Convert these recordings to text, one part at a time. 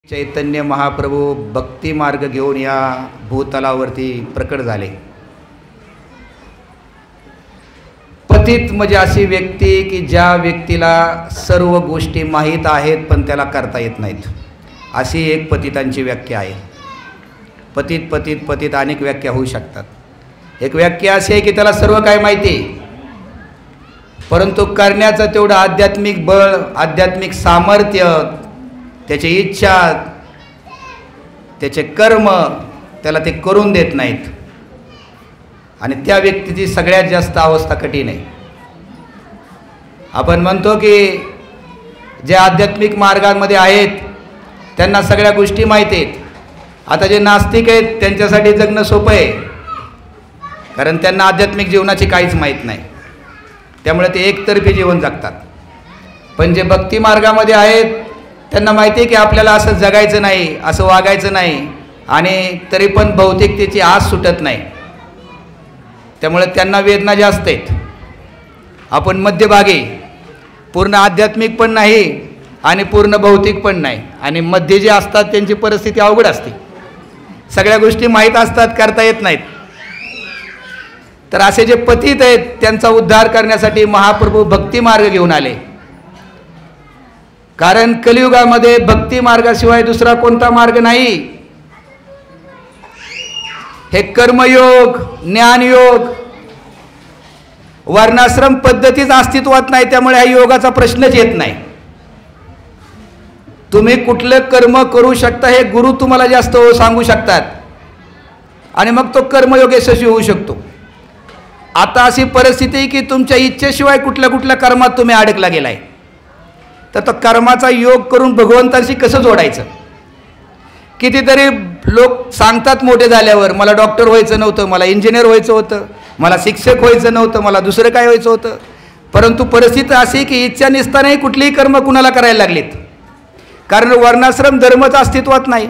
चैतन्य महाप्रभू भक्ती मार्ग घेऊन या भूतलावरती प्रकट झाले। पतित म्हणजे अशी व्यक्ती की ज्या व्यक्तीला सर्व गोष्टी माहीत आहेत पण त्याला करता येत नाहीत, अशी एक पतितांची व्याख्या आहे। पतित पतित पतित अनेक व्याख्या होऊ शकतात। एक व्याख्या अशी आहे की त्याला सर्व काही माहिती परंतु करण्याचं तेवढं आध्यात्मिक बळ, आध्यात्मिक सामर्थ्य, त्याची इच्छा, त्याचे कर्म त्याला ते करून देत नाहीत आणि त्या व्यक्तीची सगळ्यात जास्त अवस्था कठीण आहे। आपण म्हणतो की जे आध्यात्मिक मार्गांमध्ये आहेत त्यांना सगळ्या गोष्टी माहिती आहेत। आता जे नास्तिक आहेत त्यांच्यासाठी जगणं सोपं आहे, कारण त्यांना आध्यात्मिक जीवनाची काहीच माहीत नाही, त्यामुळे ते एकतर्फी जीवन जगतात। पण जे भक्ती मार्गामध्ये आहेत त्यांना माहिती आहे की आपल्याला असं जगायचं नाही, असं वागायचं नाही, आणि तरी पण भौतिकतेची आस सुटत नाही, त्यामुळे त्यांना वेदना जास्त आहेत। आपण मध्यभागी, पूर्ण आध्यात्मिक पण नाही आणि पूर्ण भौतिक पण नाही, आणि मध्ये जे असतात त्यांची परिस्थिती अवघड असते। सगळ्या गोष्टी माहीत असतात, करता येत नाहीत। तर असे जे पतित आहेत त्यांचा उद्धार करण्यासाठी महाप्रभू भक्ती मार्ग घेऊन आले, कारण कलियुगामध्ये भक्ती मार्गाशिवाय दुसरा कोणता मार्ग नाही। हे कर्मयोग, ज्ञानयोग, वर्णाश्रम पद्धतीच अस्तित्वात नाही, त्यामुळे हा योगाचा प्रश्नच येत नाही। तुम्ही कुठलं कर्म करू शकता हे गुरु तुम्हाला जास्त सांगू शकतात आणि मग तो कर्मयोग यशस्वी होऊ शकतो। आता अशी परिस्थिती आहे की तुमच्या इच्छेशिवाय कुठल्या कुठल्या कर्मात तुम्ही अडकला गेलाय, तर तो कर्माचा योग करून भगवंताशी कसं जोडायचं। कितीतरी लोक सांगतात मोठे झाल्यावर, मला डॉक्टर व्हायचं नव्हतं, मला इंजिनियर व्हायचं होतं, मला शिक्षक व्हायचं नव्हतं, मला दुसरं काय व्हायचं होतं, परंतु परिस्थिती अशी की इच्छा नसतानाही कुठलीही कर्म कुणाला करायला लागलीत, कारण वर्णाश्रम धर्मच अस्तित्वात नाही।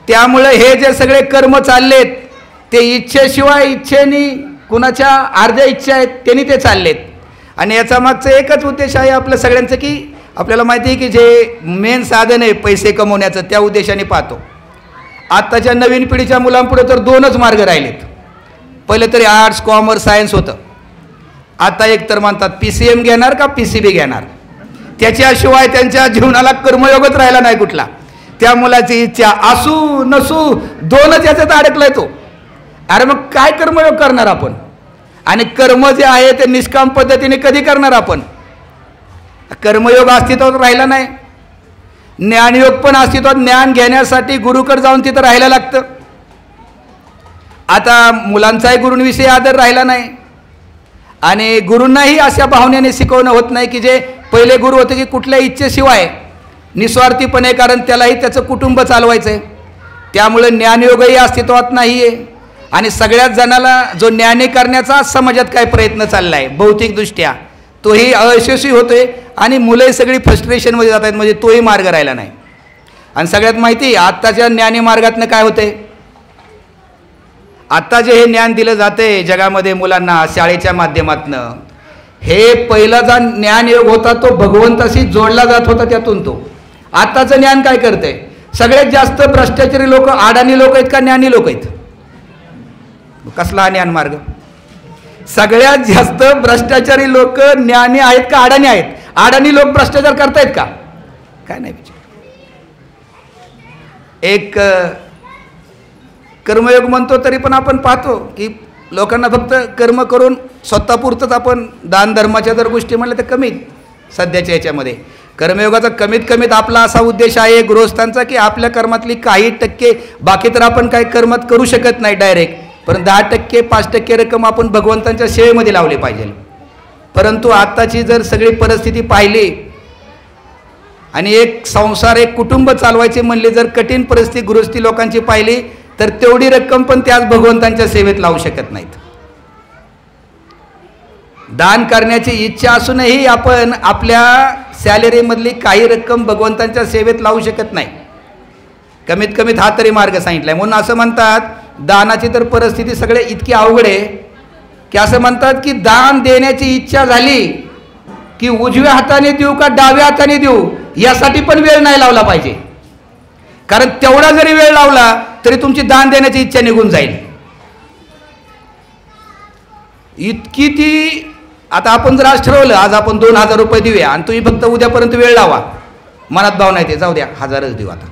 त्यामुळे हे जे सगळे कर्म चाललेत ते इच्छेशिवाय, इच्छेनी कुणाच्या अर्ध्या इच्छा आहेत त्यांनी ते चाललेत, आणि याचा मागचा एकच उद्देश आहे आपलं सगळ्यांचं की आपल्याला माहिती आहे की जे मेन साधन आहे पैसे कमवण्याचं त्या उद्देशाने पाहतो। आत्ताच्या नवीन पिढीच्या मुलांपुढे तर दोनच मार्ग राहिलेत। पहिले तरी आर्ट्स, कॉमर्स, सायन्स होतं, आता एक तर म्हणतात PCM घेणार का PCB घेणार, त्याच्याशिवाय त्यांच्या जीवनाला कर्मयोगच राहिला नाही कुठला। त्या मुलाची इच्छा असू नसू दोनच याच्यात अडकलाय तो। अरे मग काय कर्मयोग करणार आपण, आणि कर्म जे आहे ते निष्काम पद्धतीने कधी करणार आपण। कर्मयोग अस्तित्वात राहिला नाही, ज्ञानयोग पण अस्तित्वात, ज्ञान घेण्यासाठी गुरुकडे जाऊन तिथं राहायला लागतं। आता मुलांचाही गुरूंविषयी आदर राहिला नाही, आणि गुरूंनाही अशा भावनेने शिकवणं होत नाही की जे पहिले गुरु होते की कुठल्या इच्छेशिवाय निस्वार्थीपणे, कारण त्यालाही त्याचं कुटुंब चालवायचं आहे, त्यामुळे ज्ञानयोगही अस्तित्वात नाही आहे। आणि सगळ्याच जणाला जो ज्ञानी करण्याचा समाजात काय प्रयत्न चालला आहे भौतिकदृष्ट्या तोही अयशस्वी होतोय, आणि मुलंही सगळी फ्रस्ट्रेशनमध्ये जात आहेत, म्हणजे तोही मार्ग राहिला नाही। आणि सगळ्यात माहिती आत्ताच्या ज्ञानी मार्गातनं काय होते, आत्ता जे हे ज्ञान दिलं जाते जगामध्ये मुलांना शाळेच्या माध्यमातनं, हे पहिला जो ज्ञानयोग होता तो भगवंताशी जोडला जात होता, त्यातून तो आत्ताचं ज्ञान काय करते, सगळ्यात जास्त भ्रष्टाचारी लोक अडाणी लोक आहेत का ज्ञानी लोक आहेत? कसला ज्ञान मार्ग? सगळ्यात जास्त भ्रष्टाचारी लोक ज्ञानी आहेत का अडाणी आहेत? अडाणी लोक भ्रष्टाचार करतायत का? काय नाही। एक कर्मयोग म्हणतो तरी पण आपण पाहतो की लोकांना फक्त कर्म करून स्वतःपुरतंच, आपण दान धर्माच्या जर गोष्टी म्हणल्या तर कमीत सध्याच्या याच्यामध्ये कर्मयोगाचा कमीत कमीत आपला असा उद्देश आहे गृहस्थांचा की आपल्या कर्मातली काही टक्के, बाकी तर आपण काही कर्मात करू शकत नाही डायरेक्ट, पण 10% 5% रक्कम आपण भगवंतांच्या सेवेमध्ये लावली पाहिजे। परंतु आत्ताची जर सगळी परिस्थिती पाहिली आणि एक संसार, एक कुटुंब चालवायचे म्हणले जर कठीण परिस्थिती गृहस्थी लोकांची पाहिली, तर तेवढी रक्कम पण त्याच भगवंतांच्या सेवेत लावू शकत नाहीत। दान करण्याची इच्छा असूनही आपण आपल्या सॅलरीमधली काही रक्कम भगवंतांच्या सेवेत लावू शकत नाही। कमीत कमीत हा तरी मार्ग सांगितलाय। म्हणून असं म्हणतात दानाची तर परिस्थिती सगळे इतकी अवघड आहे की असं म्हणतात की दान देण्याची इच्छा झाली की उजव्या हाताने देऊ का डाव्या हाताने देऊ यासाठी पण वेळ नाही लावला पाहिजे. कारण तेवढा जरी वेळ लावला तरी तुमची दान देण्याची इच्छा निघून जाईल. इतकी ती आता आपण जर आज ठरवलं आज आपण 2000 रुपये देऊया आणि तुम्ही फक्त उद्यापर्यंत वेळ लावा, मनात भाव नाही ते जाऊ द्या 1000च देऊ आता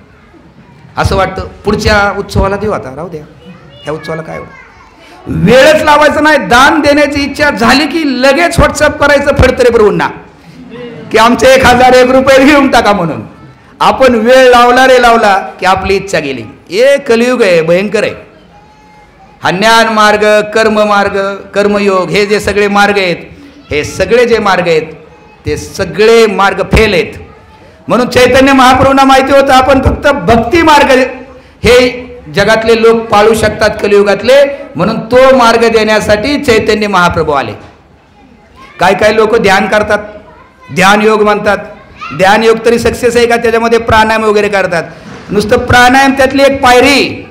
असं वाटतं, पुढच्या उत्सवाला देऊ आता राहू द्या, ह्या उत्सवाला काय वेळच लावायचं नाही. दान देण्याची इच्छा झाली की लगेच व्हॉट्सअप करायचं फडतरे प्रभूंना की आमचे 1001 रुपये घेऊन टाका म्हणून. आपण वेळ लावला रे लावला की आपली इच्छा गेली. हे कलियुग आहे, भयंकर आहे. हा ज्ञान मार्ग, कर्म मार्ग, कर्मयोग हे जे सगळे मार्ग आहेत, हे सगळे जे मार्ग आहेत ते सगळे मार्ग फेल आहेत. म्हणून चैतन्य महाप्रभूंना माहिती होतं आपण फक्त भक्ती मार्ग हे जगातले लोक पाळू शकतात कलियुगातले, म्हणून तो मार्ग देण्यासाठी चैतन्य महाप्रभू आले. काय काय लोक ध्यान करतात, ध्यान योग म्हणतात. ध्यान योग तरी सक्सेस आहे का? त्याच्यामध्ये प्राणायाम वगैरे करतात. नुसतं प्राणायाम त्यातली एक पायरी,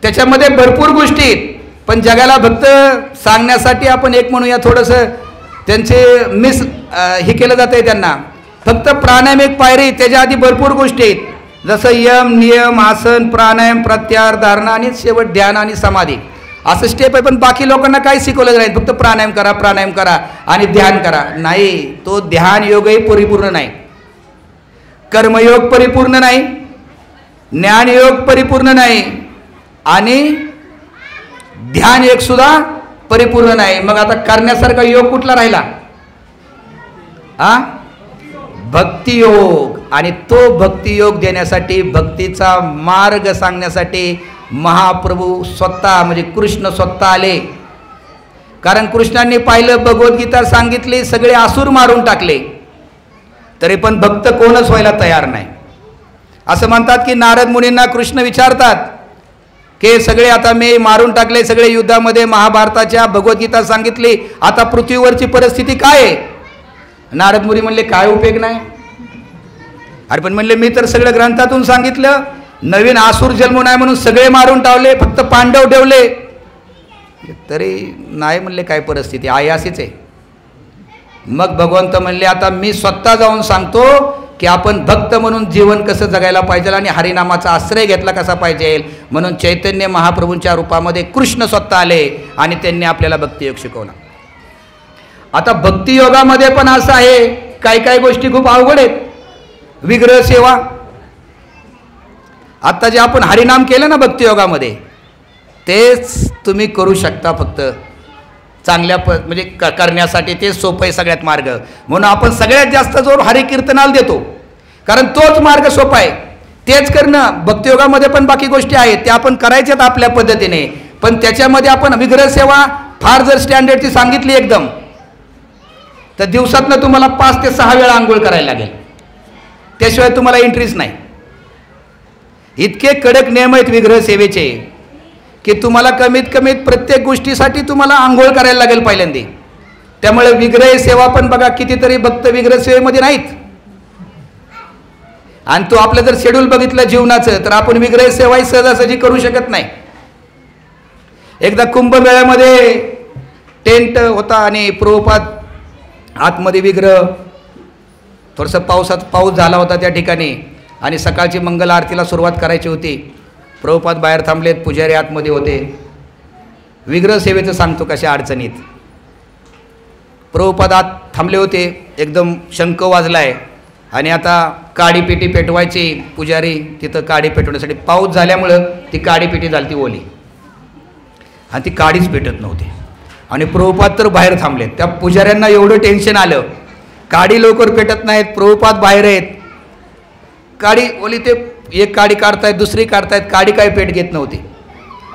त्याच्यामध्ये भरपूर गोष्टी आहेत. पण जगाला फक्त सांगण्यासाठी आपण एक म्हणूया थोडंसं त्यांचे हे केलं जातं आहे. त्यांना फक्त प्राणायाम एक पायरी, त्याच्या आधी भरपूर गोष्टी आहेत. जसं यम, नियम, आसन, प्राणायाम, प्रत्याहार, धारणा आणि शेवट ध्यान आणि समाधी असं स्टेप आहे. पण बाकी लोकांना काही शिकवलं नाही, फक्त प्राणायाम करा, प्राणायाम करा आणि ध्यान करा. नाही, तो ध्यान योगही परिपूर्ण नाही, कर्मयोग परिपूर्ण नाही, ज्ञानयोग परिपूर्ण नाही आणि ध्यान एक सुद्धा परिपूर्ण नाही. मग आता करण्यासारखा योग कुठला राहिला? भक्तियोग. आणि तो भक्तियोग देण्यासाठी, भक्तीचा मार्ग सांगण्यासाठी महाप्रभू स्वतः म्हणजे कृष्ण स्वतः आले. कारण कृष्णांनी पाहिलं, भगवद्गीता सांगितली, सगळे असुर मारून टाकले, तरी पण भक्त कोणच व्हायला तयार नाही. असं म्हणतात की नारद मुनींना कृष्ण विचारतात की सगळे आता मी मारून टाकले, सगळे युद्धामध्ये, महाभारताच्या भगवद्गीता सांगितली, आता पृथ्वीवरची परिस्थिती काय आहे? नारद मुनी म्हणले काय उपयोग नाही. अरे पण म्हणले मी तर सगळं ग्रंथातून सांगितलं, नवीन आसूर जन्म नाही म्हणून सगळे मारून टावले, फक्त पांडव ठेवले. तरी नाही म्हणले काय परिस्थिती आहे, अशीच आहे. मग भगवंत म्हणले आता मी स्वतः जाऊन सांगतो की आपण भक्त म्हणून जीवन कसं जगायला पाहिजे आणि हरिनामाचा आश्रय घेतला कसा पाहिजे. म्हणून चैतन्य महाप्रभूंच्या रूपामध्ये कृष्ण स्वतः आले आणि त्यांनी आपल्याला भक्तियोग शिकवला. आता भक्तियोगामध्ये पण असं आहे, काही काही गोष्टी खूप अवघड आहेत. विग्रह सेवा, आता जे आपण हरिनाम केलं ना भक्तियोगामध्ये, तेच तुम्ही करू शकता फक्त चांगल्या म्हणजे करण्यासाठी. ते सोपं आहे सगळ्यात मार्ग. म्हणून आपण सगळ्यात जास्त जोर हरिकीर्तनाला देतो, कारण तोच मार्ग सोपा आहे, तेच करणं. भक्तियोगामध्ये पण बाकी गोष्टी आहेत, त्या आपण करायच्यात आपल्या पद्धतीने. पण त्याच्यामध्ये आपण विग्रह सेवा फार जर स्टँडर्डची सांगितली एकदम, तर दिवसातनं तुम्हाला 5 ते 6 वेळा आंघोळ करायला लागेल, त्याशिवाय तुम्हाला इंटरेस्ट नाही. इतके कडक नियम आहेत विग्रह सेवेचे की तुम्हाला कमीत कमीत प्रत्येक गोष्टीसाठी तुम्हाला आंघोळ करायला लागेल पहिल्यांदा. त्यामुळे विग्रह सेवा पण बघा, कितीतरी भक्त विग्रह सेवेमध्ये नाहीत. आणि तो आपलं जर शेड्यूल बघितलं जीवनाचं, तर आपण विग्रह सेवाही सहजासहजी करू शकत नाही. एकदा कुंभमेळ्यामध्ये टेंट होता आणि प्रभुपाद आतमध्ये विग्रह, थोडंसं पाऊस झाला होता त्या ठिकाणी आणि सकाळची मंगल आरतीला सुरुवात करायची होती. प्रभुपाद बाहेर थांबलेत, पुजारी आतमध्ये होते. विग्रह सेवेचं सांगतो कशा अडचणीत. प्रभुपाद आत थांबले होते, एकदम शंख वाजलाय आणि आता काडी पेटी पेटवायची. पुजारी तिथं काडी पेटवण्यासाठी, पाऊस झाल्यामुळं ती काडी पेटी झाली ती ओली आणि ती काडीच पेटत नव्हती. आणि प्रभुपाद तर बाहेर थांबलेत. त्या पुजाऱ्यांना एवढं टेन्शन आलं, काडी लवकर पेटत नाहीत, प्रभुपाद बाहेर आहेत, काडी ओली, ते एक काडी काढतायत, दुसरी काढतायत, काडी काय पेट घेत नव्हती.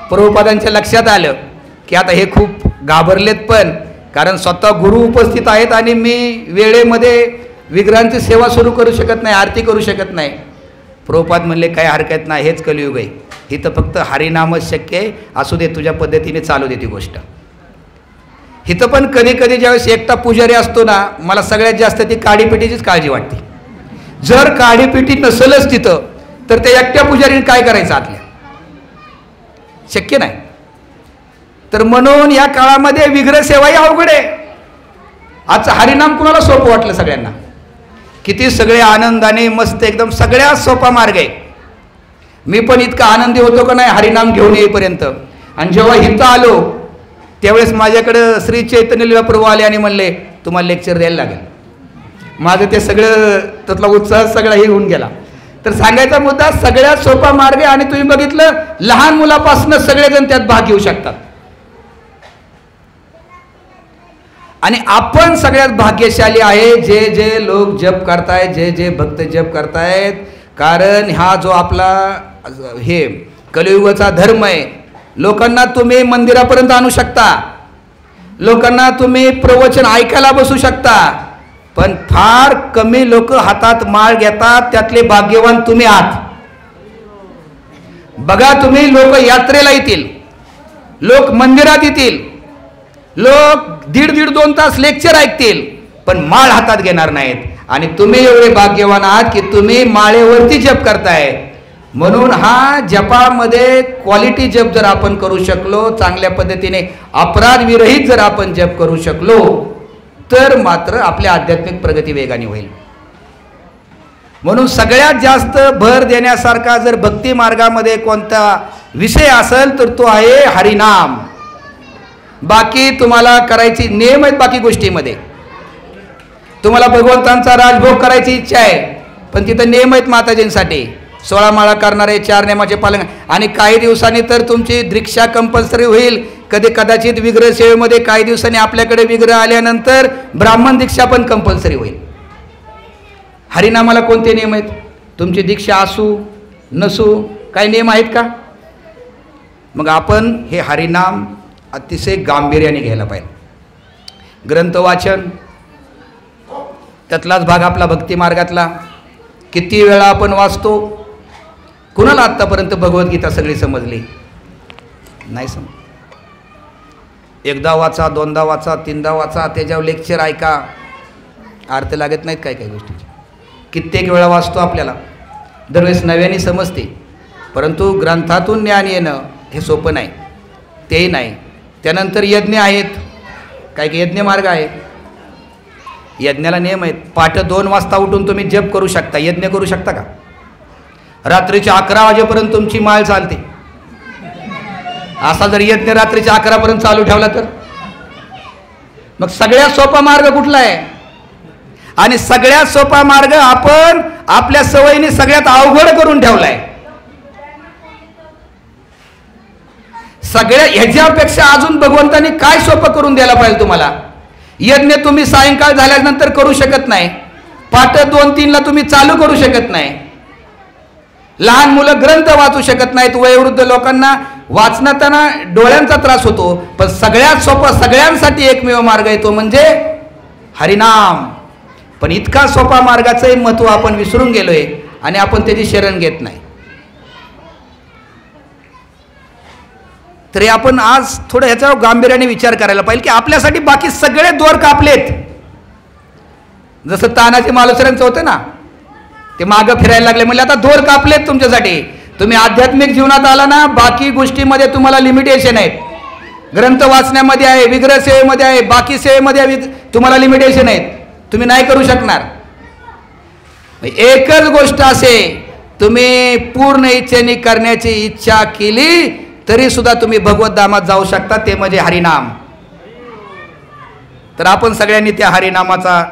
प्रभुपादांच्या लक्षात आलं की आता हे खूप घाबरलेत, पण कारण स्वतः गुरु उपस्थित आहेत आणि मी वेळेमध्ये विग्रहांची सेवा सुरू करू शकत नाही, आरती करू शकत नाही. प्रभुपाद म्हणले काय हरकत नाही, हेच कलियुग आहे, इथं फक्त हरिनामच शक्य आहे, असू दे तुझ्या पद्धतीने चालू दे ती गोष्ट. इथं पण कधी कधी ज्यावेळेस एकटा पुजारी असतो ना, मला सगळ्यात जास्त ती काडीपेटीचीच काळजी वाटते. जर काडीपेटी नसेलच तिथं, तर त्या एकट्या पुजारीने काय करायचं आतल्या? शक्य नाही. तर म्हणून या काळामध्ये विग्रह सेवाही अवघड आहे. आजचं हरिनाम कुणाला सोपं वाटलं? सगळ्यांना. किती सगळे आनंदाने मस्त एकदम सगळ्यात सोपा मार्ग आहे. मी पण इतका आनंदी होतो का नाही हरिनाम घेऊन येईपर्यंत. आणि जेव्हा इथं आलो त्यावेळेस माझ्याकडं श्री चैतन्य लीला प्रभू आले आणि म्हणले तुम्हाला लेक्चर द्यायला लागेल. माझं ते सगळं त्यातला उत्साह सगळा हे होऊन गेला. तर सांगायचा मुद्दा सगळ्यात सोपा मार्ग आहे. आणि तुम्ही बघितलं लहान मुलापासून सगळेजण त्यात भाग घेऊ शकतात. आणि आपण सगळ्यात भाग्यशाली आहे जे जे लोक जप करतायत, जे जे भक्त जप करतायत. कारण हा जो आपला हे कलियुगाचा धर्म आहे. लोकांना तुम्ही मंदिरापर्यंत आणू शकता, लोकांना तुम्ही प्रवचन ऐकायला बसू शकता, पण फार कमी लोक हातात माळ घेतात. त्यातले भाग्यवान तुम्ही आहात. बघा तुम्ही लोक यात्रेला येतील, लोक मंदिरात येतील, लोक 1.5-2 तास लेक्चर ऐकतील, पण माळ हातात घेणार नाहीत. आणि तुम्ही एवढे भाग्यवान आहात की तुम्ही माळेवरती जप करताय. म्हणून हा जपामध्ये क्वालिटी जप जर आपण करू शकलो, चांगल्या पद्धतीने अपराध विरहित जर आपण जप करू शकलो, तर मात्र आपली आध्यात्मिक प्रगती वेगाने होईल. म्हणून सगळ्यात जास्त भर देण्यासारखा जर भक्ती मार्गामध्ये कोणता विषय असेल तर तो आहे हरिनाम. बाकी तुम्हाला करायची नियम आहेत. बाकी गोष्टीमध्ये तुम्हाला भगवंतांचा राजभोग करायची इच्छा आहे, पण तिथं नियम आहेत माताजींसाठी. 16 माळा करणारे, 4 नियमाचे पालन. आणि काही दिवसांनी तर तुमची दीक्षा कंपल्सरी होईल. कदाचित विग्रह सेवेमध्ये काही दिवसांनी आपल्याकडे विग्रह आल्यानंतर ब्राह्मण दीक्षा पण कंपल्सरी होईल. हरिनामाला कोणते नियम आहेत? तुमची दीक्षा असू नसू काही नियम आहेत का? मग आपण हे हरिनाम अतिशय गांभीर्याने घ्यायला पाहिजे. ग्रंथ वाचन त्यातलाच भाग आपला भक्ती मार्गातला. किती वेळा आपण वाचतो? कुणाला आत्तापर्यंत भगवद्गीता सगळी समजली नाही? समज एकदा वाचा, 2दा वाचा, 3दा वाचा, त्याच्यावर लेक्चर ऐका, अर्थ लागत नाहीत काही काही गोष्टीचे. कित्येक वेळा वाचतो, आपल्याला दरवेळेस नव्याने समजते, परंतु ग्रंथातून ज्ञान येणं हे सोपं नाही. तेही नाही. त्यानंतर यज्ञ आहेत, काही यज्ञ मार्ग आहे. यज्ञाला नियम आहेत. पहाटे 2 वाजता उठून तुम्ही जप करू शकता, यज्ञ करू शकता का? रात्रीच्या 11 वाजेपर्यंत तुमची माळ चालते. असा जर यज्ञ रात्रीच्या 11 पर्यंत चालू ठेवला तर मग सगळ्यात सोपा मार्ग कुठला आहे? आणि सगळ्यात सोपा मार्ग आपण आपल्या सवयीने सगळ्यात अवघड करून ठेवलाय. सगळ्या ह्याच्यापेक्षा अजून भगवंतांनी काय सोपं करून द्यायला पाहिजे तुम्हाला? यज्ञ तुम्ही सायंकाळ झाल्यानंतर करू शकत नाही, पहाटे 2-3 ला तुम्ही चालू करू शकत नाही, लहान मुलं ग्रंथ वाचू शकत नाहीत, वयोवृद्ध लोकांना वाचनाताना डोळ्यांचा त्रास होतो. पण सगळ्यात सोपा सगळ्यांसाठी एकमेव मार्ग आहे, तो म्हणजे हरिनाम. पण इतका सोपा मार्गाचंही महत्त्व आपण विसरून गेलोय आणि आपण त्याची शरण घेत नाही. तरी आपण आज थोडं ह्याच्यावर गांभीर्याने विचार करायला पाहिजे की आपल्यासाठी बाकी सगळे द्वार कापलेत. जसं तानाजी मालुसऱ्यांचं होतं ना, ते मागं फिरायला लागले, म्हणजे आता दोर कापलेत तुमच्यासाठी. तुम्ही आध्यात्मिक जीवनात आला ना, बाकी गोष्टीमध्ये तुम्हाला लिमिटेशन आहेत. ग्रंथ वाचण्यामध्ये आहे, विग्रह सेवेमध्ये आहे, बाकी सेवेमध्ये तुम्हाला लिमिटेशन आहेत, तुम्ही नाही करू शकणार. एकच गोष्ट असे, तुम्ही पूर्ण इच्छेने करण्याची इच्छा केली तरी सुद्धा तुम्ही भगवत धामात जाऊ शकता, ते म्हणजे हरिनाम. तर आपण सगळ्यांनी त्या हरिनामाचा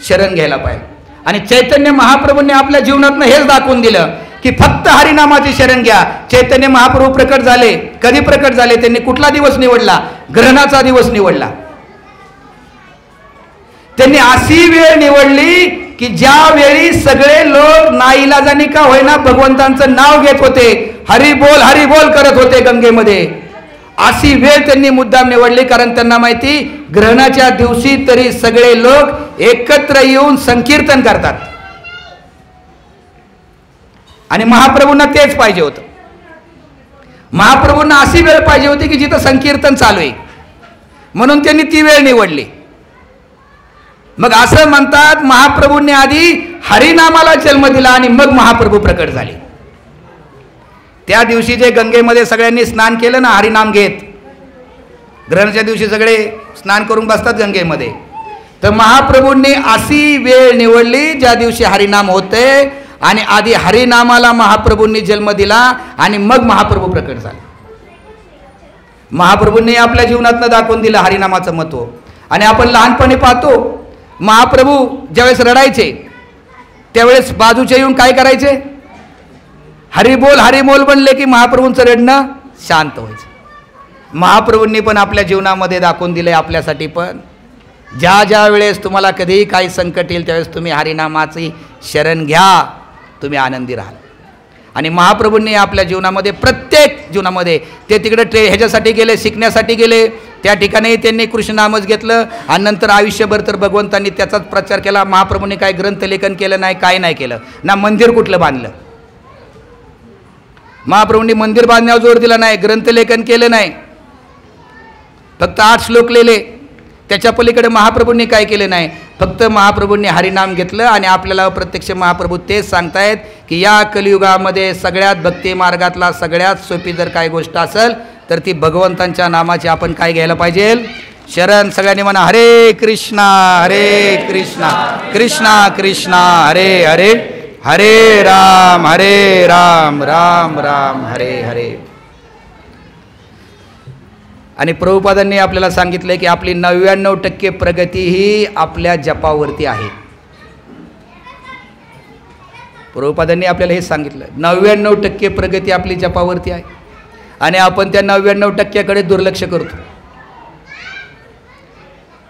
शरण घ्यायला पाहिजे. आणि चैतन्य महाप्रभूंनी आपल्या जीवनातनं हेच दाखवून दिलं की फक्त हरिनामाची शरण घ्या. चैतन्य महाप्रभू प्रकट झाले, कधी प्रकट झाले? त्यांनी कुठला दिवस निवडला? ग्रहणाचा दिवस निवडला. त्यांनी अशी वेळ निवडली की ज्या वेळी सगळे लोक नाईलाजाने का होईना भगवंतांचं नाव घेत होते, हरी बोल करत होते गंगेमध्ये. अशी वेळ त्यांनी मुद्दाम निवडली, कारण त्यांना माहिती ग्रहणाच्या दिवशी तरी सगळे लोक एकत्र येऊन संकीर्तन करतात. आणि महाप्रभूंना तेच पाहिजे होतं. महाप्रभूंना अशी वेळ पाहिजे होती की जिथं संकीर्तन चालू आहे, म्हणून त्यांनी ती वेळ निवडली. मग असं म्हणतात महाप्रभूंनी आधी हरिनामाला जन्म दिला आणि मग महाप्रभू प्रकट झाले. त्या दिवशी जे गंगेमध्ये सगळ्यांनी स्नान केलं ना हरिनाम घेत, ग्रहणाच्या दिवशी सगळे स्नान करून बसतात गंगेमध्ये, तर महाप्रभूंनी अशी वेळ निवडली ज्या दिवशी हरिनाम होते आणि आधी हरिनामाला महाप्रभूंनी जन्म दिला आणि मग महाप्रभू प्रकट झाले. महाप्रभूंनी आपल्या जीवनातनं दाखवून दिलं हरिनामाचं महत्त्व. आणि आपण लहानपणी पाहतो महाप्रभू ज्यावेळेस रडायचे त्यावेळेस बाजूचे येऊन काय करायचे, हरिबोल हरिबोल बनले की महाप्रभूंचं रडणं शांत व्हायचं. महाप्रभूंनी पण आपल्या जीवनामध्ये दाखवून दिले आपल्यासाठी पण, ज्या ज्या वेळेस तुम्हाला कधीही काही संकट येईल त्यावेळेस तुम्ही हरिनामाची शरण घ्या, तुम्ही आनंदी राहाल. आणि महाप्रभूंनी आपल्या जीवनामध्ये प्रत्येक जीवनामध्ये ते तिकडे ह्याच्यासाठी गेले, शिकण्यासाठी गेले, त्या ठिकाणी त्यांनी कृष्णनामच घेतलं आणि नंतर आयुष्यभर तर भगवंतांनी त्याचाच प्रचार केला. महाप्रभूंनी काय ग्रंथलेखन केलं नाही, काय नाही केलं ना, मंदिर कुठलं बांधलं. महाप्रभूंनी मंदिर बांधण्यावर जोर दिला नाही, ग्रंथलेखन केलं नाही, फक्त 8 श्लोक लिहिले. त्याच्या पलीकडे महाप्रभूंनी काय केले नाही, फक्त महाप्रभूंनी हरिनाम घेतलं. आणि आपल्याला प्रत्यक्ष महाप्रभू तेच सांगतायत की या कलियुगामध्ये सगळ्यात भक्ती मार्गातला सगळ्यात सोपी जर काय गोष्ट असेल तर ती भगवंतांच्या नामाची आपण काय घ्यायला पाहिजे, शरण. सगळ्यांनी म्हणा हरे कृष्णा कृष्णा कृष्णा हरे हरे, हरे राम राम राम हरे हरे. आणि प्रभुपादांनी आपल्याला सांगितलं की आपली 99% प्रगती ही आपल्या जपावरती आहे. प्रभुपादांनी आपल्याला हे सांगितलं 99% प्रगती आपली जपावरती आहे. आणि आपण त्या 99%कडे दुर्लक्ष करतो.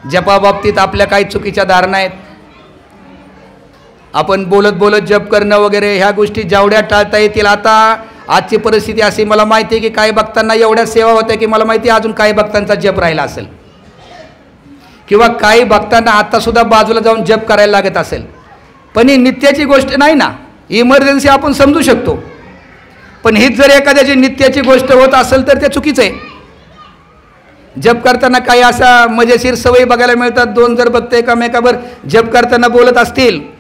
जपाबाबतीत आपल्या काही चुकीच्या धारणा आहेत. आपण बोलत बोलत जप करणं वगैरे ह्या गोष्टी जेवढ्या टाळता येतील. आता आजची परिस्थिती अशी, मला माहिती आहे की काही भक्तांना एवढ्या सेवा होत्या की मला माहिती आहे अजून काही भक्तांचा जप राहिला असेल, किंवा काही भक्तांना आत्तासुद्धा बाजूला जाऊन जप करायला लागत असेल. पण ही नित्याची गोष्ट नाही ना, इमर्जन्सी आपण समजू शकतो. पण हीच जर एखाद्याची नित्याची गोष्ट होत असेल तर ते चुकीचं आहे. जप करताना काही अशा मजेशीर सवयी बघायला मिळतात. 2 जर भक्त एकामेकावर जप करताना बोलत असतील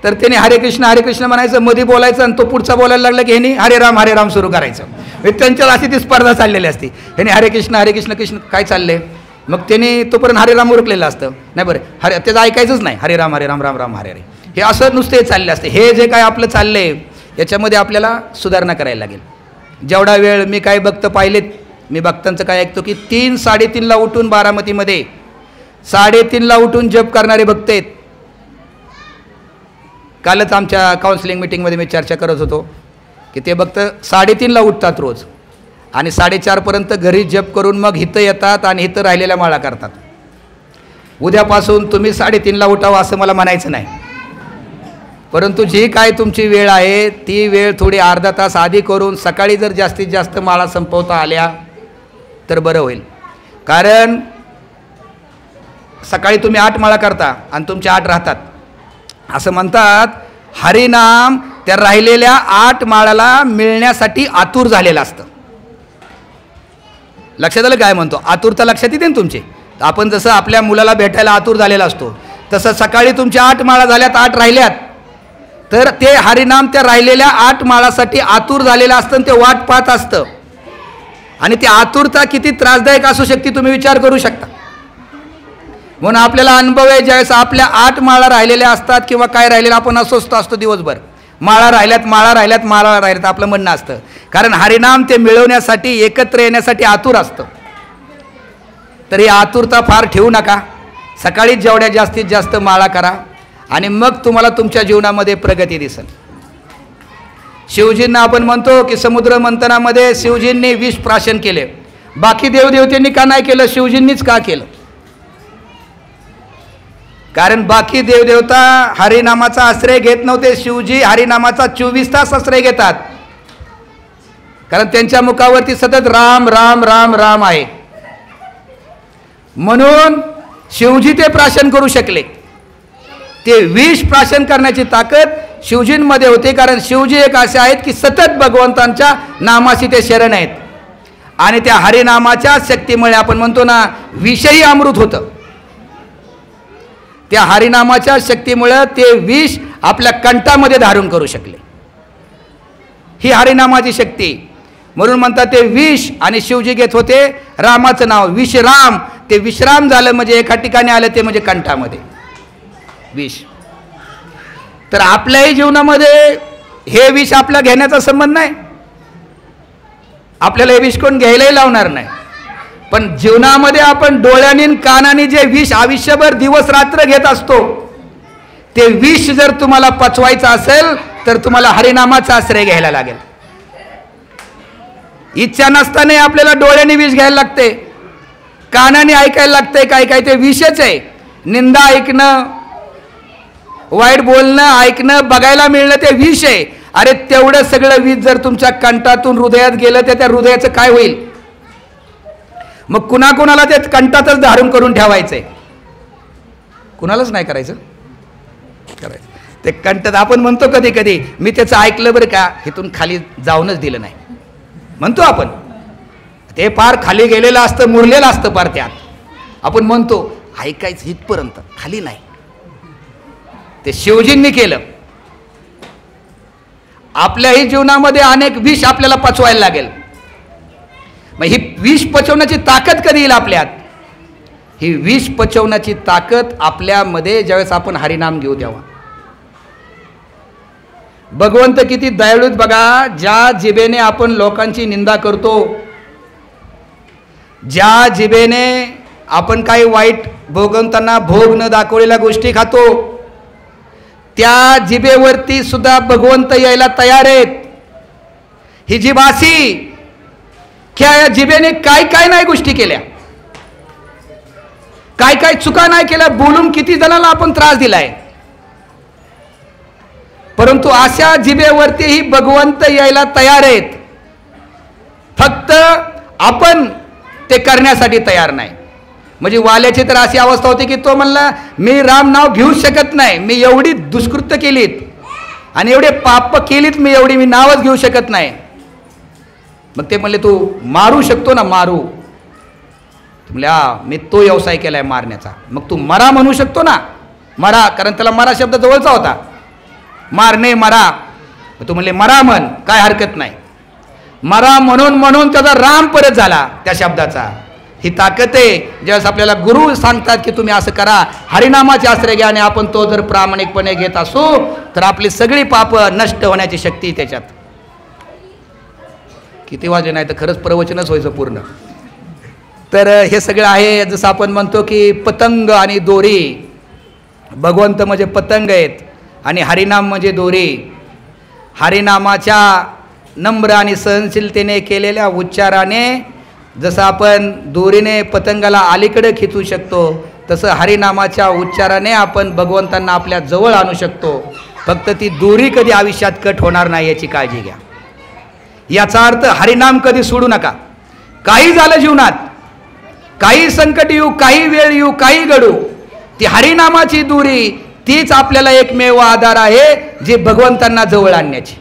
तर त्याने हरे कृष्ण म्हणायचं, मध्ये बोलायचं आणि तो पुढचा बोलायला लागला की ह्यानी हरे राम सुरू करायचं. त्यांच्यात अशी ती स्पर्धा चाललेली असते. ह्याने हरे कृष्ण कृष्ण काय चालले, मग त्याने तोपर्यंत हरे राम उरकलेलं असतं. नाही बरं, त्याचं ऐकायचंच नाही, हरे राम राम हरे हरे, हे असं नुसते चालले असते. हे जे काय आपलं चाललंय याच्यामध्ये आपल्याला सुधारणा करायला लागेल. जेवढा वेळ मी काय भक्त पाहिलेत, मी भक्तांचं काय ऐकतो की 3-3:30ला उठून बारामतीमध्ये 3:30ला उठून जप करणारे भक्त आहेत. कालच आमच्या काउन्सिलिंग मिटिंगमध्ये मी चर्चा करत होतो की ते भक्त 3:30ला उठतात रोज आणि 4:30पर्यंत घरी जप करून मग इथं येतात आणि इथं राहिलेल्या माळा करतात. उद्यापासून तुम्ही 3:30ला उठावं असं मला म्हणायचं नाही, परंतु जी काय तुमची वेळ आहे ती वेळ थोडी अर्धा तास आधी करून सकाळी जर जास्तीत जास्त माळा संपवता आल्या तर बरं होईल. कारण सकाळी तुम्ही 8 माळा करता आणि तुमच्या 8 राहतात. असं म्हणतात हरिनाम त्या राहिलेल्या 8 माळाला मिळण्यासाठी आतुर झालेलं असतं. लक्षात आलं काय म्हणतो, आतुरता लक्षात येते ना तुमची. आपण जसं आपल्या मुलाला भेटायला आतुर झालेला असतो तसं सकाळी तुमच्या 8 माळा झाल्यात, 8 राहिल्यात, तर ते हरिनाम त्या राहिलेल्या 8 माळासाठी आतुर झालेलं असतं, ते वाट पाहत असतं. आणि ती आतुरता किती त्रासदायक असू शकते तुम्ही विचार करू शकता. म्हणून आपल्याला अनुभव आहे, ज्यावेळेस आपल्या 8 माळा राहिलेल्या असतात किंवा काय राहिलेलं, आपण अस्वस्थ असतो दिवसभर, माळा राहिल्यात आपलं म्हणणं असतं. कारण हरिनाम ते मिळवण्यासाठी, एकत्र येण्यासाठी आतुर असतं. तर ही आतुरता फार ठेवू नका. सकाळीच जेवढ्या जास्तीत जास्त माळा करा आणि मग तुम्हाला तुमच्या जीवनामध्ये प्रगती दिसेल. शिवजींना आपण म्हणतो की समुद्र मंथनामध्ये शिवजींनी विष प्राशन केले. बाकी देवदेवतेंनी का नाही केलं, शिवजींनीच का केलं? कारण बाकी देवदेवता हरिनामाचा आश्रय घेत नव्हते, शिवजी हरिनामाचा 24 तास आश्रय घेतात. कारण त्यांच्या मुखावरती सतत राम राम राम राम आहे. म्हणून शिवजी ते प्राशन करू शकले. ते विष प्राशन करण्याची ताकद शिवजींमध्ये होते. कारण शिवजी एक असे आहेत की सतत भगवंतांच्या नामाशी ते शरण आहेत. आणि त्या हरिनामाच्या शक्तीमुळे आपण म्हणतो ना, विषही अमृत होतं. त्या हरिनामाच्या शक्तीमुळे ते विष आपल्या कंठामध्ये धारण करू शकले. ही हरिनामाची शक्ती. म्हणून म्हणतात ते विष आणि शिवजी घेत होते रामाचं नाव. विष राम ते विश्राम झालं म्हणजे एका ठिकाणी आलं ते म्हणजे कंठामध्ये विष. तर आपल्याही जीवनामध्ये हे विष आपल्या घेण्याचा संबंध नाही, आपल्याला हे विष कोण घ्यायलाही लावणार नाही. पण जीवनामध्ये आपण डोळ्यांनी कानाने जे विष आयुष्यभर दिवस रात्र घेत असतो ते विष जर तुम्हाला पचवायचं असेल तर तुम्हाला हरिनामाचा आश्रय घ्यायला लागेल. इच्छा नसताना आपल्याला डोळ्याने विष घ्यायला लागते, कानाने ऐकायला लागते, काय काय ते विषच आहे. निंदा ऐकणं, वाईट बोलणं ऐकणं, बघायला मिळणं ते विष आहे. अरे तेवढं सगळं विष जर तुमच्या कंठातून हृदयात गेलं तर त्या हृदयाचं काय होईल? मग कुणाकुणाला ते कंठातच धारण करून ठेवायचंय, कुणालाच नाही करायचं. ते कंठात आपण म्हणतो कधी कधी मी त्याचं ऐकलं बरं का, इथून खाली जाऊनच दिलं नाही म्हणतो आपण. ते पार खाली गेलेलं असतं, मुरलेलं असतं पार त्यात. आपण म्हणतो ऐकायचं इथपर्यंत, खाली नाही. ते शिवजींनी केलं. आपल्याही जीवनामध्ये अनेक विष आपल्याला पचवायला लागेल. मग ही विष पचवण्याची ताकद कधी येईल आपल्यात? ही विष पचवण्याची ताकद आपल्यामध्ये ज्यावेळेस आपण हरिनाम घेऊ तेव्हा. भगवंत किती दयाळूत बघा. ज्या जिभेने आपण लोकांची निंदा करतो, ज्या जिभेने आपण काही वाईट भोगवंतांना भोग न दाखवलेल्या गोष्टी खातो, त्या जिभेवरती सुद्धा भगवंत यायला तयार आहेत. ही जीभ अशी क्या या जिभेने काय काय नाही गोष्टी केल्या, काय काय चुका नाही केल्या, बोलून किती जणांना आपण त्रास दिलाय. परंतु अशा जिभेवरतीही भगवंत यायला तयार आहेत. फक्त आपण ते करण्यासाठी तयार नाही. म्हणजे वाल्याची तर अशी अवस्था होती की तो म्हणला मी राम नाव घेऊ शकत नाही, मी एवढी दुष्कृत्य केलीत आणि एवढे पाप केलीत, मी एवढी मी नावच घेऊ शकत नाही. मग ते म्हणले तू मारू शकतो ना, मारू. म्हणले हा मी तो व्यवसाय केलाय मारण्याचा, मग तू मरा म्हणू शकतो ना, मरा. कारण त्याला मरा शब्द जवळचा होता, मारणे मरा. तू म्हणले मरा म्हण, काय हरकत नाही. मरा म्हणून म्हणून त्याचा राम परत झाला त्या शब्दाचा. ही ताकद आहे. ज्यावेळेस आपल्याला गुरु सांगतात की तुम्ही असं करा, हरिनामाचे आश्रय घ्या, आणि आपण तो जर प्रामाणिकपणे घेत असू तर आपली सगळी पाप नष्ट होण्याची शक्ती त्याच्यात. किती वाजले नाही तर खरंच प्रवचनच व्हायचं पूर्ण. तर हे सगळं आहे. जसं आपण म्हणतो की पतंग आणि दोरी, भगवंत म्हणजे पतंग आहेत आणि हरिनाम म्हणजे दोरी. हरिनामाच्या नम्र आणि सहनशीलतेने केलेल्या उच्चाराने जसं आपण दोरीने पतंगाला अलीकडे खिचू शकतो, तसं हरिनामाच्या उच्चाराने आपण भगवंतांना आपल्या जवळ आणू शकतो. फक्त ती दोरी कधी आयुष्यात कट होणार नाही याची काळजी घ्या. याचा अर्थ हरिनाम कधी सोडू नका. काही झालं जीवनात, काही संकट येऊ, काही वेळ येऊ, काही घडू, ती हरिनामाची दोरी तीच आपल्याला एकमेव आधार आहे जी भगवंतांना जवळ आणण्याची.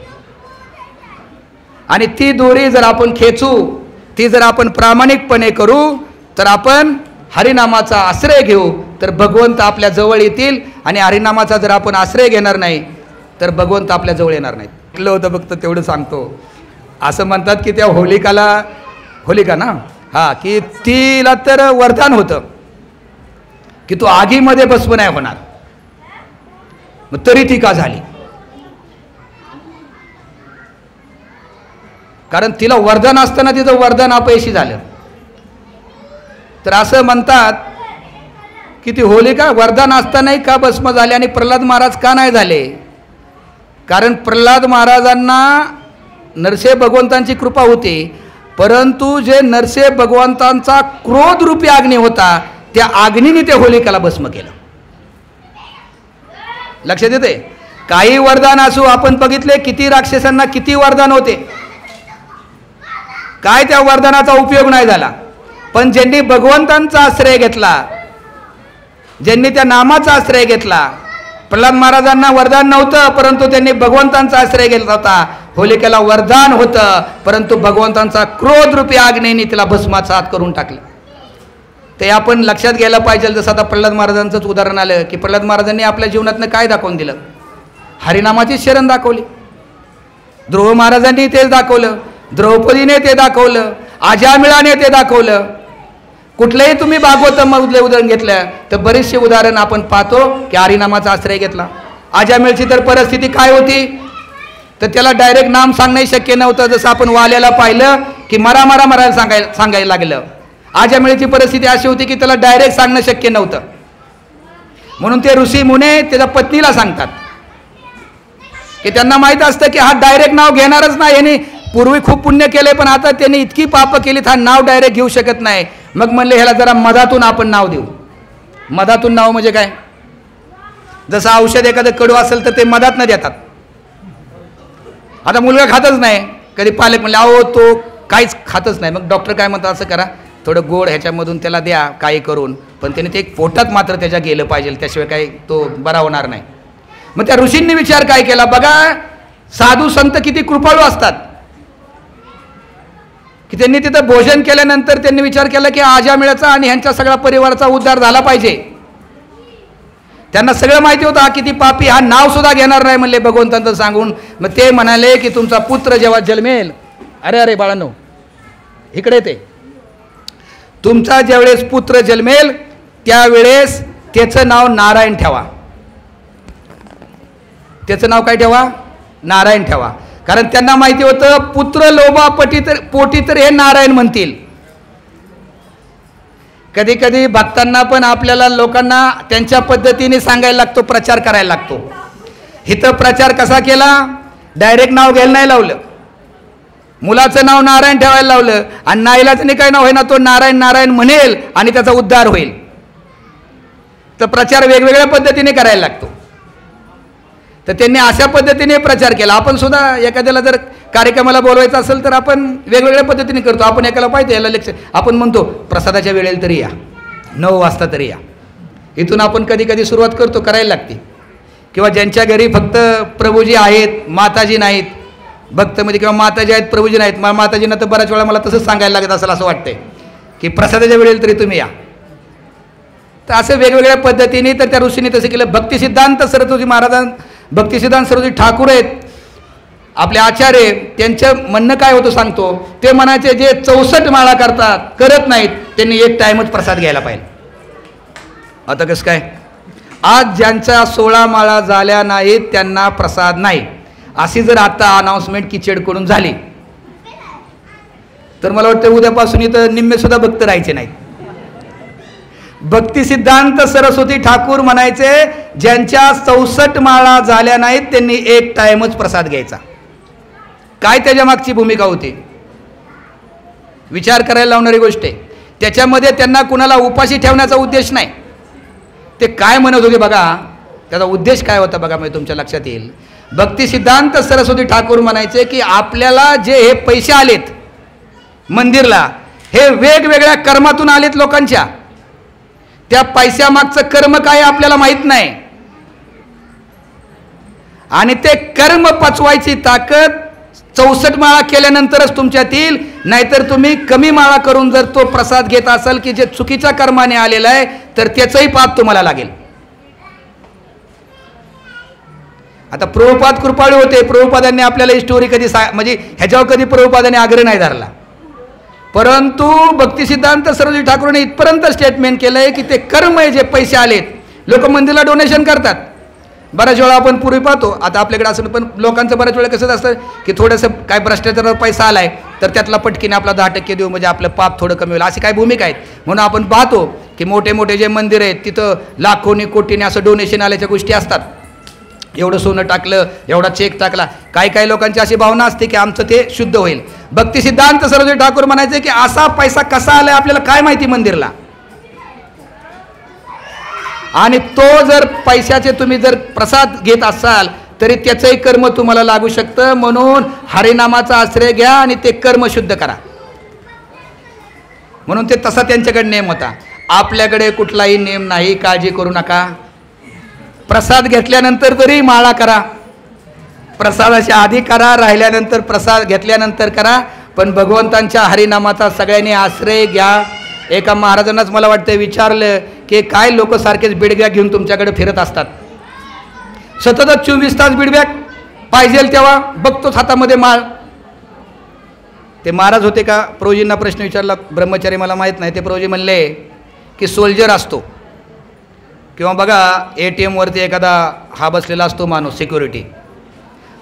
आणि ती दोरी जर आपण खेचू, ती जर आपण प्रामाणिकपणे करू, तर आपण हरिनामाचा आश्रय घेऊ तर भगवंत आपल्या जवळ येतील. आणि हरिनामाचा जर आपण आश्रय घेणार नाही तर भगवंत आपल्या जवळ येणार नाहीत. म्हटलं होतं फक्त तेवढं सांगतो. असं म्हणतात की त्या होलिका ना, हा, की तिला तर वरदान होतं की तू आगीमध्ये भस्म नाही होणार. मग तरी ती का झाली? कारण तिला वरदान असताना तिचं वरदान अपयशी झालं. तर असं म्हणतात की ती होलिका वरदान असतानाही का भस्म झाली आणि प्रल्हाद महाराज का नाही झाले? कारण प्रल्हाद महाराजांना नरसिंह भगवंतांची कृपा होती, परंतु जे नरसिंह भगवंतांचा क्रोध रूपी अग्नी होता त्या अग्नीने ते होलिकाला भस्म केलं. लक्षात येते? काही वरदान असू, आपण बघितले किती राक्षसांना किती वरदान होते, काय त्या वरदानाचा उपयोग नाही झाला. पण ज्यांनी भगवंतांचा आश्रय घेतला, ज्यांनी त्या नामाचा आश्रय घेतला, प्रल्हाद महाराजांना वरदान नव्हतं परंतु त्यांनी भगवंतांचा आश्रय घेतला होता. होलिकेला वरदान होतं परंतु भगवंतांचा क्रोध रूपी अग्नीने तिला भस्माचा हात करून टाकलं. ते आपण लक्षात घ्यायला पाहिजे. जसं आता प्रल्हाद महाराजांचंच उदाहरण आलं की प्रल्हाद महाराजांनी आपल्या जीवनातनं काय दाखवून दिलं? हरिनामाची शरण दाखवली. ध्रुव महाराजांनी तेच दाखवलं, द्रौपदीने ते दाखवलं, अजामिळाने ते दाखवलं. कुठलंही तुम्ही भागवतामधले उदाहरण घेतलं तर बरेचसे उदाहरण आपण पाहतो की हरिनामाचा आश्रय घेतला. अजामिळची तर परिस्थिती काय होती, तर त्याला डायरेक्ट नाम सांगणंही शक्य नव्हतं. जसं आपण वाल्याला पाहिलं की मरायला सांगायला लागलं. अजामिळची परिस्थिती अशी होती की त्याला डायरेक्ट सांगणं शक्य नव्हतं. म्हणून ते ऋषी मुने त्याच्या पत्नीला सांगतात की त्यांना माहीत असतं की हा डायरेक्ट नाव घेणारच नाही. यांनी पूर्वी खूप पुण्य केले पण आता त्यांनी इतकी पाप केलीत हा नाव डायरेक्ट घेऊ शकत नाही. मग म्हणले ह्याला जरा मधातून आपण नाव देऊ. मधातून नाव म्हणजे काय, जसं औषध एखादं कडू असेल तर ते मधात न देतात. आता मुलगा खातच नाही, कधी पालक म्हणले अहो तो काहीच खातच नाही, मग डॉक्टर काय म्हणतात असं करा थोडं गोड ह्याच्यामधून त्याला द्या काही करून, पण त्याने ते पोटात मात्र त्याच्या गेलं पाहिजे, त्याशिवाय काही तो बरा होणार नाही. मग त्या ऋषींनी विचार काय केला बघा, साधू संत किती कृपाळू असतात की त्यांनी तिथं भोजन केल्यानंतर त्यांनी विचार केला की अजामिळाचा आणि ह्यांच्या सगळ्या परिवाराचा उद्धार झाला पाहिजे. त्यांना सगळं माहिती होतं हा किती पापी, हा नाव सुद्धा घेणार नाही म्हणले भगवंतांचं सांगून. मग ते म्हणाले की तुमचा पुत्र जेव्हा जन्मेल, अरे बाळांनो इकडे ते, तुमचा ज्यावेळेस पुत्र जन्मेल त्यावेळेस त्याचं नाव नारायण ठेवा. त्याचं नाव काय ठेवा, नारायण ठेवा. कारण त्यांना माहिती होतं पुत्र लोभा पोटी तर हे नारायण म्हणतील. कधी कधी भक्तांना पण आपल्याला लोकांना त्यांच्या पद्धतीने सांगायला लागतो, प्रचार करायला लागतो. इथं प्रचार कसा केला, डायरेक्ट नाव घ्यायला नाही लावलं, मुलाचं नाव नारायण ठेवायला लावलं आणि नाईलाजाने काय नाव होईना तो नारायण नारायण म्हणेल आणि त्याचा उद्धार होईल. तर प्रचार वेगवेगळ्या पद्धतीने करायला लागतो. तर त्यांनी अशा पद्धतीने प्रचार केला. आपण सुद्धा एखाद्याला जर कार्यक्रमाला बोलवायचं असेल तर आपण वेगवेगळ्या पद्धतीने करतो. आपण एकाला पाहिजे याला लेक्चर, आपण म्हणतो प्रसादाच्या वेळेला तरी या, 9 वाजता तरी या. इथून आपण कधी कधी सुरुवात करतो, करायला लागते. किंवा ज्यांच्या घरी फक्त प्रभूजी आहेत माताजी नाहीत, भक्तमध्ये किंवा माताजी आहेत प्रभूजी नाहीत, माताजींना तर बऱ्याच वेळा मला तसंच सांगायला लागत असेल असं वाटतंय की प्रसादाच्या वेळेला तरी तुम्ही या. तर असं वेगवेगळ्या पद्धतीने तर त्या ऋषींनी तसं केलं. भक्तिसिद्धांत सरस्वती महाराजां भक्तिसिद्धांत सरस्वती ठाकूर आहेत आपले आचार्य, त्यांचं म्हणणं काय होतं सांगतो. ते म्हणायचे जे 64 माळा करत नाहीत त्यांनी एक टाइमच प्रसाद घ्यायला पाहिजे. आता कसं काय, आज ज्यांच्या 16 माळा झाल्या नाहीत त्यांना प्रसाद नाही, अशी जर आता अनाउन्समेंट किचडकडून झाली तर मला वाटतं उद्यापासून इथं निम्मे सुद्धा भक्त राहायचे नाहीत. भक्तिसिद्धांत सरस्वती ठाकूर म्हणायचे ज्यांच्या 64 माळा झाल्या नाहीत त्यांनी एक टाइमच प्रसाद घ्यायचा. काय त्याच्या मागची भूमिका होती, विचार करायला लावणारी गोष्ट आहे. त्याच्यामध्ये त्यांना कुणाला उपाशी ठेवण्याचा उद्देश नाही. ते काय म्हणत होते बघा, त्याचा उद्देश काय होता बघा, म्हणजे तुमच्या लक्षात येईल. भक्तिसिद्धांत सरस्वती ठाकूर म्हणायचे की आपल्याला जे हे पैसे आलेत मंदिरला, हे वेगवेगळ्या कर्मातून आलेत लोकांच्या. त्या पैशामागचं कर्म काय आपल्याला माहित नाही आणि ते कर्म पचवायची ताकद 64 माळा केल्यानंतरच तुमच्यात येईल. नाहीतर तुम्ही कमी माळा करून जर तो प्रसाद घेत असाल की जे चुकीच्या कर्माने आलेला आहे तर त्याचंही पाप तुम्हाला लागेल. आता प्रभुपाद कृपाळू होते, प्रभुपादांनी आपल्याला ही स्टोरी कधी म्हणजे ह्याच्यावर कधी प्रभुपादांनी आग्रह नाही धरला, परंतु भक्तिसिद्धांत सरस्वती ठाकूरने इथपर्यंत स्टेटमेंट केलं आहे की ते कर्म आहे जे पैसे आलेत, लोक मंदिरला डोनेशन करतात. बऱ्याच वेळा आपण पूर्वी पाहतो, आता आपल्याकडे असं पण लोकांचं बऱ्याच वेळा कसं असतं की थोडंसं काय भ्रष्टाचारावर पैसा आलाय तर त्यातला पटकीने आपला 10% देऊ म्हणजे आपलं पाप थोडं कमी होईल, अशी काही भूमिका आहेत. म्हणून आपण पाहतो की मोठे मोठे जे मंदिर आहेत तिथं लाखोनी कोटीने असं डोनेशन आल्याच्या गोष्टी असतात. एवढं सोनं टाकलं, एवढा चेक टाकला, काही लोकांची अशी भावना असते की आमचं ते शुद्ध होईल. भक्तिसिद्धांत सरस्वती ठाकूर म्हणायचे की असा पैसा कसा आलाय आपल्याला काय माहिती मंदिरला, आणि तो जर पैशाचे तुम्ही जर प्रसाद घेत असाल तरी त्याचंही कर्म तुम्हाला लागू शकतं. म्हणून हरिनामाचा आश्रय घ्या आणि ते कर्म शुद्ध करा. म्हणून ते तसा त्यांच्याकडे नेम होता. आपल्याकडे कुठलाही नेम नाही, काळजी करू नका. प्रसाद घेतल्यानंतर तरी माळा करा, प्रसादाच्या आधी करा, राहिल्यानंतर प्रसाद घेतल्यानंतर करा, पण भगवंतांच्या हरिनामाचा सगळ्यांनी आश्रय घ्या. एका महाराजांनाच मला वाटतं विचारलं की काय लोक सारखेच बिडब्या घेऊन तुमच्याकडे फिरत असतात, सततच 24 तास बिडब्या पाहिजे तेव्हा बघतोच हातामध्ये माळ, ते महाराज होते का प्रभूजींना प्रश्न विचारला, ब्रह्मचारी मला माहीत नाही, ते प्रभूजी म्हणले की सोल्जर असतो किंवा बघा ATM वरती एखादा हा बसलेला असतो माणूस सिक्युरिटी,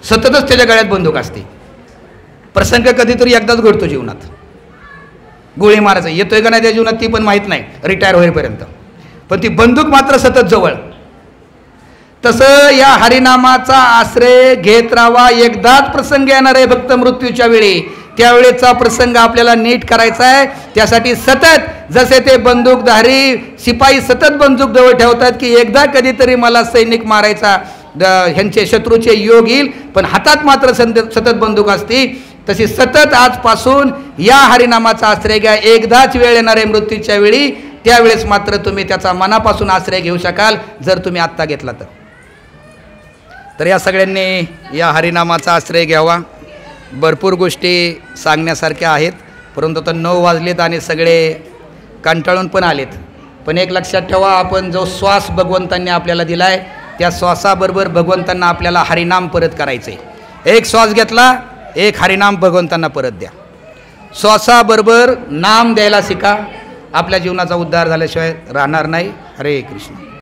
सततच त्याच्या गळ्यात बंदूक असते. प्रसंग कधीतरी एकदाच घडतो जीवनात, गोळी मारायचा येतोय का नाही त्या जीवनात ती पण माहीत नाही रिटायर होईपर्यंत, पण ती बंदूक मात्र सतत जवळ. तसं या हरिनामाचा आश्रय घेत राहावा. एकदाच प्रसंग येणार आहे फक्त मृत्यूच्या वेळी, त्यावेळेचा प्रसंग आपल्याला नीट करायचा आहे. त्यासाठी सतत जसे ते बंदूकधारी शिपाई सतत बंदूक जवळ ठेवतात की एकदा कधीतरी मला सैनिक मारायचा, ह्यांचे शत्रूचे योग येईल, पण हातात मात्र सतत बंदूक असती, तशी सतत आजपासून या हरिनामाचा आश्रय घ्या. एकदाच वेळ येणार आहे मृत्यूच्या वेळी, त्यावेळेस मात्र तुम्ही त्याचा मनापासून आश्रय घेऊ शकाल जर तुम्ही आत्ता घेतला तर. या सगळ्यांनी या हरिनामाचा आश्रय घ्यावा. भरपूर गोष्टी सांगण्यासारख्या आहेत, परंतु आता 9 वाजलेत आणि सगळे कंटाळून पण आलेत. पण एक लक्षात ठेवा, आपण जो श्वास भगवंतांनी आपल्याला दिला आहे त्या श्वासाबरोबर भगवंतांना आपल्याला हरिनाम परत करायचं आहे. एक श्वास घेतला, एक हरिनाम भगवंतांना परत द्या. श्वासाबरोबर नाम द्यायला शिका, आपल्या जीवनाचा उद्धार झाल्याशिवाय राहणार नाही. हरे कृष्ण.